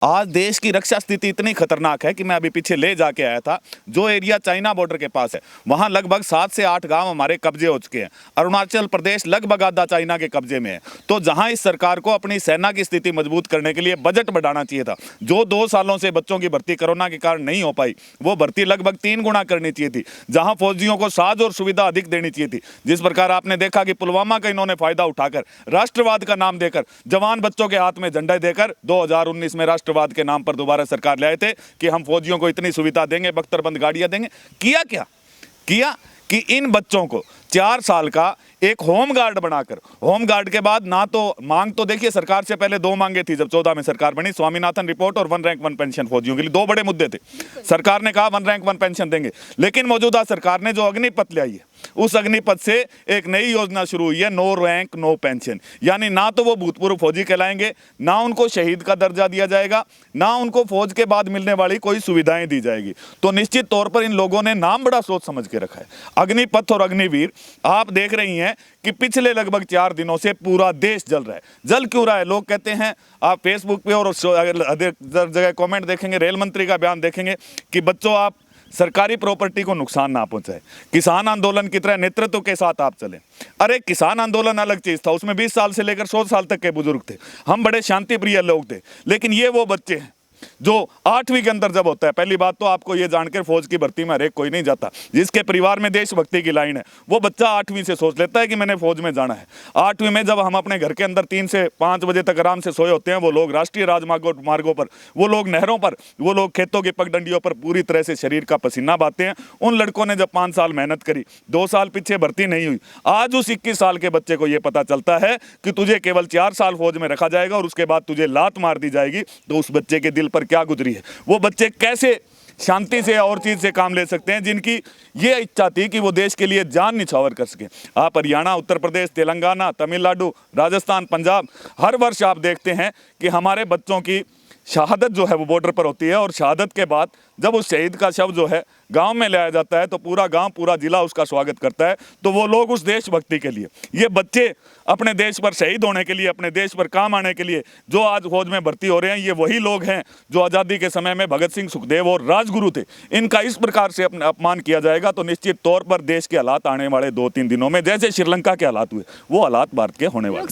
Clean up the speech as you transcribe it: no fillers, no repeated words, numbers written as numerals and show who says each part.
Speaker 1: आज देश की रक्षा स्थिति इतनी खतरनाक है कि मैं अभी पीछे ले जाके आया था। जो एरिया चाइना बॉर्डर के पास है, वहां लगभग 7 से 8 गांव हमारे कब्जे हो चुके हैं। अरुणाचल प्रदेश लगभग आधा चाइना के कब्जे में है। तो जहां इस सरकार को अपनी सेना की स्थिति मजबूत करने के लिए बजट बढ़ाना चाहिए था। जो 2 सालों से बच्चों की भर्ती कोरोना के कारण नहीं हो पाई, वो भर्ती लगभग 3 गुना करनी चाहिए थी। जहां फौजियों को साज और सुविधा अधिक देनी चाहिए थी। जिस प्रकार आपने देखा कि पुलवामा का इन्होंने फायदा उठाकर राष्ट्रवाद का नाम देकर, जवान बच्चों के हाथ में झंडे देकर 2019 में राष्ट्रवाद के नाम पर दोबारा सरकार ले आए थे कि हम फौजियों को इतनी सुविधा देंगे, बख्तरबंद गाड़ियां देंगे। किया क्या किया कि इन बच्चों को 4 साल का एक होम गार्ड बनाकर, होम गार्ड के बाद ना तो मांग, तो देखिए सरकार से पहले 2 मांगे थी जब 14 में सरकार बनी, स्वामीनाथन रिपोर्ट और 1 रैंक 1 पेंशन फौजियों के लिए 2 बड़े मुद्दे थे। सरकार ने कहा 1 रैंक 1 पेंशन देंगे, लेकिन मौजूदा सरकार ने जो अग्निपथ लाई है, उस अग्निपथ से एक नई योजना शुरू हुई है, नो रैंक नो पेंशन। यानी ना तो वो भूतपूर्व फौजी कहलाएंगे, ना उनको शहीद का दर्जा दिया जाएगा, ना उनको फौज के बाद मिलने वाली कोई सुविधाएं दी जाएगी। तो निश्चित तौर पर इन लोगों ने नाम बड़ा सोच समझ के रखा है, अग्निपथ और अग्निवीर। आप देख रही हैं कि पिछले लगभग 4 दिनों से पूरा देश जल रहा है। जल क्यों रहा है? लोग कहते हैं, आप फेसबुक पे और अधिक जगह कमेंट देखेंगे, रेल मंत्री का बयान देखेंगे कि बच्चों आप सरकारी प्रॉपर्टी को नुकसान ना पहुंचाए, किसान आंदोलन की तरह नेतृत्व के साथ आप चलें। अरे किसान आंदोलन अलग चीज था, उसमें 20 साल से लेकर 100 साल तक के बुजुर्ग थे, हम बड़े शांति प्रिय लोग थे। लेकिन ये वो बच्चे हैं जो 8वीं के अंदर जब होता है, पहली बात तो आपको ये जानकर फौज की भर्ती में हरेक कोई नहीं जाता। जिसके परिवार में देशभक्ति की लाइन है, वो बच्चा 8वीं से सोच लेता है कि मैंने फौज में जाना है। 8वीं में जब हम अपने घर के अंदर 3 से 5 बजे तक आराम से सोए होते हैं, वो लोग राष्ट्रीय राजमार्गों पर, वो लोग नहरों पर, वो लोग खेतों की पगडंडियों पर पूरी तरह से शरीर का पसीना बहाते हैं। उन लड़कों ने जब 5 साल मेहनत करी, 2 साल पीछे भर्ती नहीं हुई, आज उस 21 साल के बच्चे को यह पता चलता है कि तुझे केवल 4 साल फौज में रखा जाएगा और उसके बाद तुझे लात मार दी जाएगी। तो उस बच्चे के दिल पर क्या गुजरी है? वो बच्चे कैसे शांति से और चीज से काम ले सकते हैं, जिनकी ये इच्छा थी कि वो देश के लिए जान निछावर कर सके। आप हरियाणा, उत्तर प्रदेश, तेलंगाना, तमिलनाडु, राजस्थान, पंजाब, हर वर्ष आप देखते हैं कि हमारे बच्चों की शहादत जो है वो बॉर्डर पर होती है। और शहादत के बाद जब उस शहीद का शव जो है गांव में लाया जाता है, तो पूरा गांव, पूरा जिला उसका स्वागत करता है। तो वो लोग उस देशभक्ति के लिए, ये बच्चे अपने देश पर शहीद होने के लिए, अपने देश पर काम आने के लिए जो आज फौज में भर्ती हो रहे हैं, ये वही लोग हैं जो आज़ादी के समय में भगत सिंह, सुखदेव और राजगुरु थे। इनका इस प्रकार से अपमान किया जाएगा तो निश्चित तौर पर देश के हालात आने वाले 2-3 दिनों में, जैसे श्रीलंका के हालात हुए, वो हालात भारत के होने वाले।